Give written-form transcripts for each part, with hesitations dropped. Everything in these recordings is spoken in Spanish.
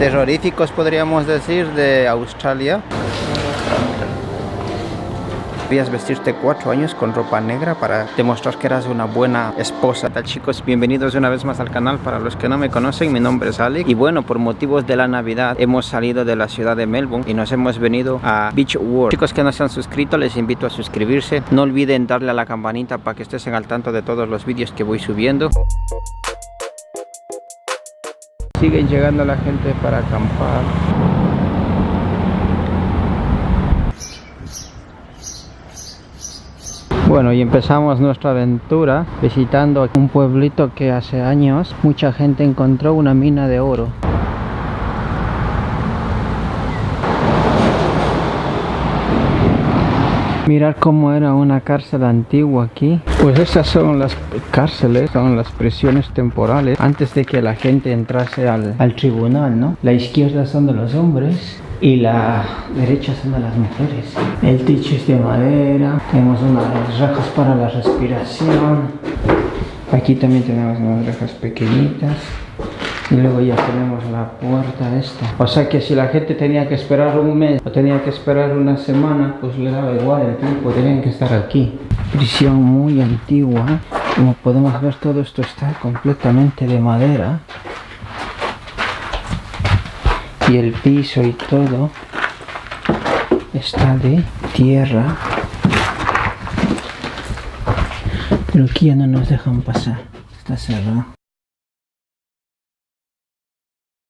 terroríficos, podríamos decir, de Australia. Debías vestirte 4 años con ropa negra para demostrar que eras una buena esposa. ¿Qué tal, chicos? Bienvenidos una vez más al canal. Para los que no me conocen, mi nombre es Alex. Y bueno, por motivos de la Navidad hemos salido de la ciudad de Melbourne y nos hemos venido a Beach World. Chicos que no se han suscrito, les invito a suscribirse. No olviden darle a la campanita para que estén al tanto de todos los vídeos que voy subiendo. Siguen llegando la gente para acampar. Bueno, y empezamos nuestra aventura visitando un pueblito que hace años mucha gente encontró una mina de oro. Mirar cómo era una cárcel antigua aquí. Pues estas son las cárceles, son las prisiones temporales antes de que la gente entrase al tribunal, ¿no? La izquierda son de los hombres y la derecha son de las mujeres. El techo es de madera, tenemos unas rejas para la respiración. Aquí también tenemos unas rejas pequeñitas. Y luego ya tenemos la puerta esta. O sea que si la gente tenía que esperar un mes o tenía que esperar una semana, pues le daba igual el tiempo, tenían que estar aquí. Prisión muy antigua. Como podemos ver, todo esto está completamente de madera. Y el piso y todo está de tierra. Pero aquí ya no nos dejan pasar. Está cerrado.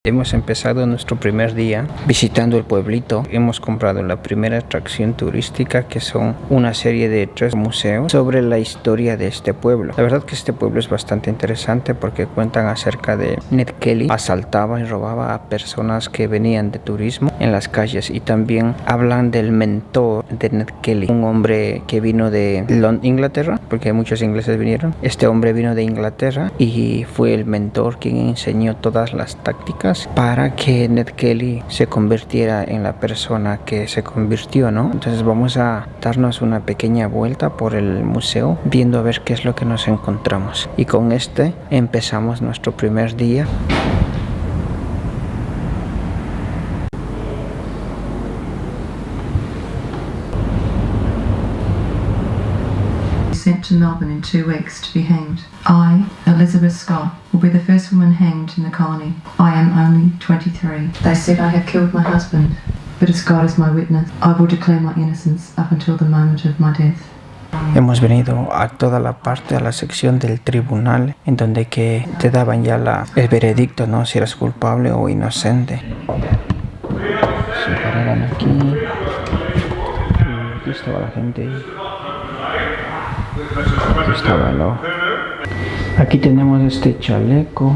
Hemos empezado nuestro primer día visitando el pueblito. Hemos comprado la primera atracción turística, que son una serie de 3 museos sobre la historia de este pueblo. La verdad que este pueblo es bastante interesante porque cuentan acerca de Ned Kelly. Asaltaba y robaba a personas que venían de turismo en las calles, y también hablan del mentor de Ned Kelly, un hombre que vino de Inglaterra, porque muchos ingleses vinieron. Este hombre vino de Inglaterra y fue el mentor quien enseñó todas las tácticas para que Ned Kelly se convirtiera en la persona que se convirtió, ¿no? Entonces vamos a darnos una pequeña vuelta por el museo, viendo a ver qué es lo que nos encontramos. Y con este empezamos nuestro primer día. Sent to Melbourne in 2 weeks to be hanged. I, Elizabeth Scott, will be the first woman hanged in the colony. I am only 23. They said I have killed my husband, but as God is my witness, I will declare my innocence up until the moment of my death. Hemos venido a toda la parte, a la sección del tribunal, en donde que te daban ya el veredicto, ¿no? Si eras culpable o inocente. Se pararon aquí. Y aquí estaba la gente. Aquí estaba el ojo. Aquí tenemos este chaleco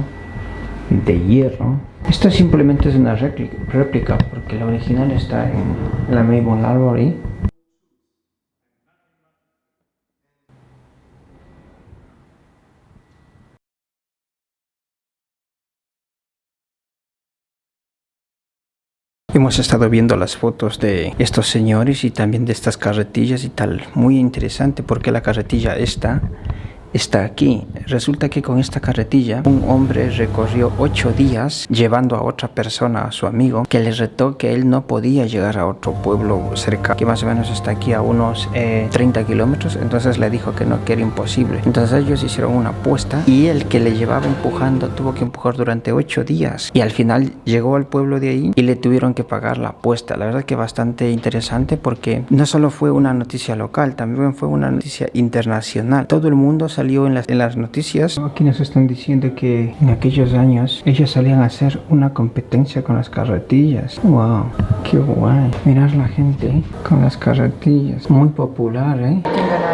de hierro. Esto simplemente es una réplica porque la original está en la Melbourne Library. Hemos estado viendo las fotos de estos señores y también de estas carretillas y tal. Muy interesante porque la carretilla está aquí. Resulta que con esta carretilla un hombre recorrió 8 días llevando a otra persona, a su amigo, que le retó que él no podía llegar a otro pueblo cerca, que más o menos está aquí a unos 30 kilómetros. Entonces le dijo que no, que era imposible. Entonces ellos hicieron una apuesta y el que le llevaba empujando tuvo que empujar durante 8 días y al final llegó al pueblo de ahí y le tuvieron que pagar la apuesta. La verdad que bastante interesante porque no solo fue una noticia local, también fue una noticia internacional. Todo el mundo salió en las noticias. Aquí nos están diciendo que en aquellos años ellos salían a hacer una competencia con las carretillas. Wow, qué guay. Mirar la gente con las carretillas. Muy popular, ¿eh?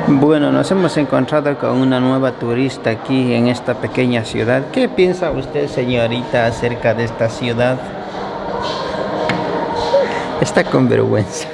Bueno, nos hemos encontrado con una nueva turista aquí en esta pequeña ciudad. ¿Qué piensa usted, señorita, acerca de esta ciudad? Está con vergüenza.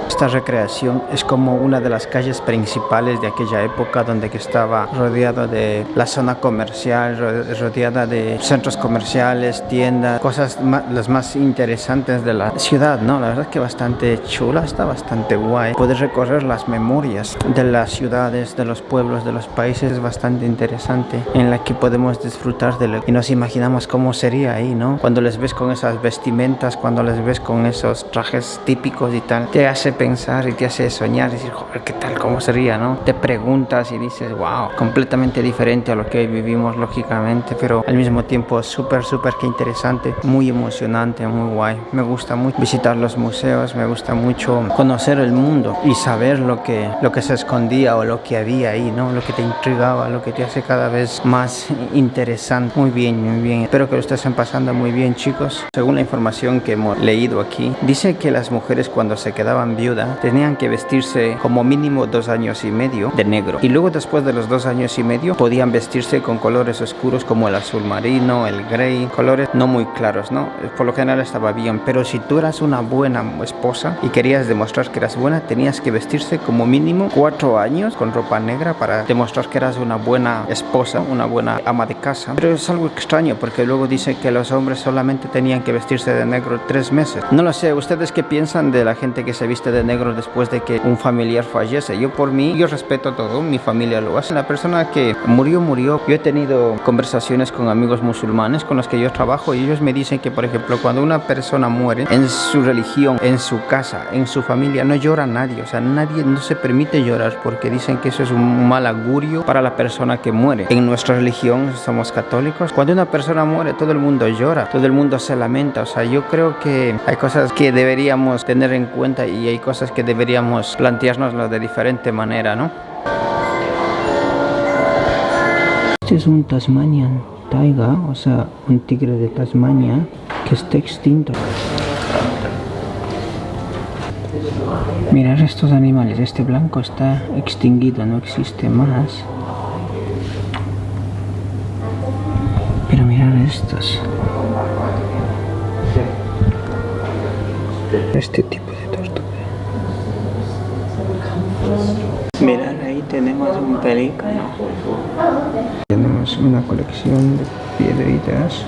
Esta recreación es como una de las calles principales de aquella época, donde que estaba rodeado de la zona comercial, rodeada de centros comerciales, tiendas, cosas las más interesantes de la ciudad, ¿no? La verdad que bastante chula, está bastante guay. Poder recorrer las memorias de las ciudades, de los pueblos, de los países es bastante interesante, en la que podemos disfrutar de lo y nos imaginamos cómo sería ahí, ¿no? Cuando les ves con esas vestimentas, cuando les ves con esos trajes típicos y tal, te hace pensar y te hace soñar, decir, joder, ¿qué tal? ¿Cómo sería, no? Te preguntas y dices, wow, completamente diferente a lo que hoy vivimos, lógicamente, pero al mismo tiempo súper que interesante, muy emocionante, muy guay. Me gusta mucho visitar los museos, me gusta mucho conocer el mundo y saber lo que se escondía o lo que había ahí, ¿no? Lo que te intrigaba, lo que te hace cada vez más interesante. Muy bien, muy bien. Espero que lo estén pasando muy bien, chicos. Según la información que hemos leído aquí, dice que las mujeres cuando se quedaban viudas tenían que vestirse como mínimo 2 años y medio de negro, y luego después de los 2 años y medio podían vestirse con colores oscuros como el azul marino, el grey, colores no muy claros, ¿no? Por lo general estaba bien, pero si tú eras una buena esposa y querías demostrar que eras buena, tenías que vestirse como mínimo 4 años con ropa negra para demostrar que eras una buena esposa, una buena ama de casa. Pero es algo extraño porque luego dice que los hombres solamente tenían que vestirse de negro 3 meses. No lo sé, ¿ustedes qué piensan de la gente que se viste de negro después de que un familiar fallece? Yo por mí, yo respeto todo, mi familia lo hace. La persona que murió. Yo he tenido conversaciones con amigos musulmanes con los que yo trabajo y ellos me dicen que, por ejemplo, cuando una persona muere, en su religión, en su casa, en su familia, no llora nadie. O sea, nadie, no se permite llorar porque dicen que eso es un mal augurio para la persona que muere. En nuestra religión, somos católicos, cuando una persona muere, todo el mundo llora, todo el mundo se lamenta. O sea, yo creo que hay cosas que deberíamos tener en cuenta y hay cosas que deberíamos planteárnoslo de diferente manera, ¿no? Este es un Tasmanian Tiger, o sea, un tigre de Tasmania que está extinto. Mirar estos animales, este blanco está extinguido, no existe más. Pero mirar estos. Este tipo de tortuga. Mirad, ahí tenemos un pelícano. Tenemos una colección de piedritas.